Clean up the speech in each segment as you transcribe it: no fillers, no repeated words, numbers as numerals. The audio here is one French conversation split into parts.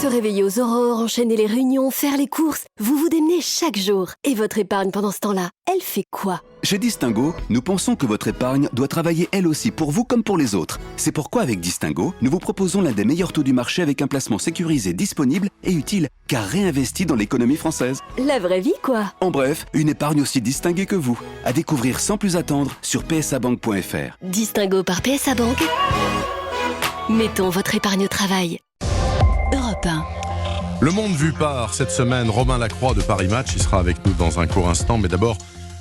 Se réveiller aux aurores, enchaîner les réunions, faire les courses, vous vous démenez chaque jour. Et votre épargne pendant ce temps-là, elle fait quoi? Chez Distingo, nous pensons que votre épargne doit travailler elle aussi pour vous comme pour les autres. C'est pourquoi avec Distingo, nous vous proposons l'un des meilleurs taux du marché avec un placement sécurisé, disponible et utile, car réinvesti dans l'économie française. La vraie vie, quoi. En bref, une épargne aussi distinguée que vous. À découvrir sans plus attendre sur psabank.fr. Distingo par PSA Bank. Mettons votre épargne au travail. Europe 1. Le monde vu par cette semaine, Romain Lacroix de Paris Match, il sera avec nous dans un court instant, mais d'abord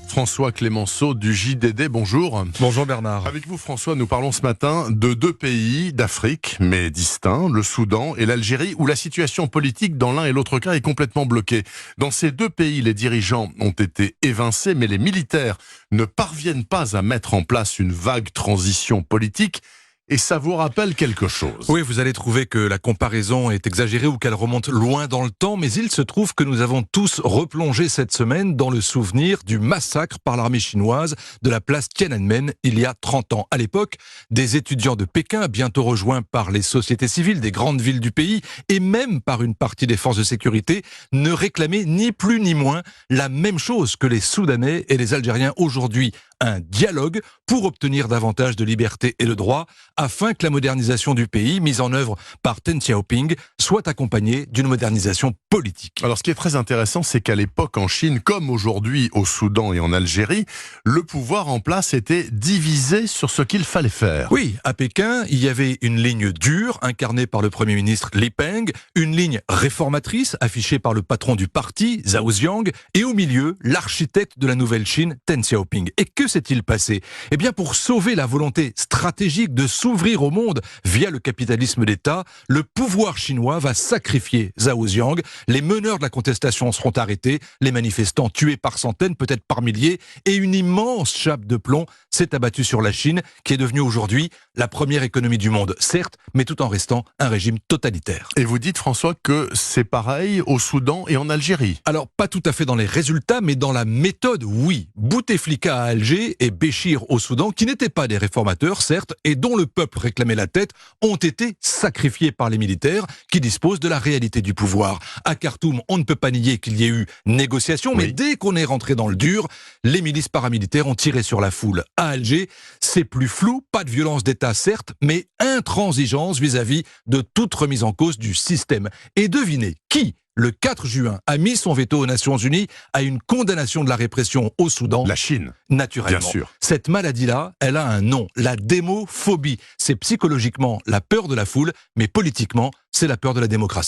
François Clémenceau du JDD, bonjour. Bonjour Bernard. Avec vous François, nous parlons ce matin de deux pays d'Afrique, mais distincts, le Soudan et l'Algérie, où la situation politique dans l'un et l'autre cas est complètement bloquée. Dans ces deux pays, les dirigeants ont été évincés, mais les militaires ne parviennent pas à mettre en place une vague transition politique. Et ça vous rappelle quelque chose? Oui, vous allez trouver que la comparaison est exagérée ou qu'elle remonte loin dans le temps, mais il se trouve que nous avons tous replongé cette semaine dans le souvenir du massacre par l'armée chinoise de la place Tiananmen il y a 30 ans. À l'époque, des étudiants de Pékin, bientôt rejoints par les sociétés civiles des grandes villes du pays et même par une partie des forces de sécurité, ne réclamaient ni plus ni moins la même chose que les Soudanais et les Algériens aujourd'hui. Un dialogue pour obtenir davantage de liberté et de droit, afin que la modernisation du pays, mise en œuvre par Deng Xiaoping, soit accompagnée d'une modernisation politique. Alors ce qui est très intéressant, c'est qu'à l'époque en Chine, comme aujourd'hui au Soudan et en Algérie, le pouvoir en place était divisé sur ce qu'il fallait faire. Oui, à Pékin, il y avait une ligne dure, incarnée par le Premier ministre Li Peng, une ligne réformatrice, affichée par le patron du parti, Zhao Ziyang, et au milieu, l'architecte de la nouvelle Chine, Deng Xiaoping. Et que s'est-il passé? Eh bien, pour sauver la volonté stratégique de s'ouvrir au monde via le capitalisme d'État, le pouvoir chinois va sacrifier Zhao Ziyang. Les meneurs de la contestation seront arrêtés, les manifestants tués par centaines, peut-être par milliers, et une immense chape de plomb s'est abattue sur la Chine, qui est devenue aujourd'hui la première économie du monde, certes, mais tout en restant un régime totalitaire. Et vous dites, François, que c'est pareil au Soudan et en Algérie? Alors, pas tout à fait dans les résultats, mais dans la méthode, oui. Bouteflika à Alger et Béchir au Soudan, qui n'étaient pas des réformateurs, certes, et dont le peuple réclamait la tête, ont été sacrifiés par les militaires qui disposent de la réalité du pouvoir. À Khartoum, on ne peut pas nier qu'il y ait eu négociation, mais dès qu'on est rentré dans le dur, les milices paramilitaires ont tiré sur la foule. À Alger, c'est plus flou, pas de violence d'État, certes, mais intransigeance vis-à-vis de toute remise en cause du système. Et devinez qui, le 4 juin, a mis son veto aux Nations Unies à une condamnation de la répression au Soudan? La Chine. Naturellement. Bien sûr. Cette maladie-là, elle a un nom, la démophobie. C'est psychologiquement la peur de la foule, mais politiquement, c'est la peur de la démocratie.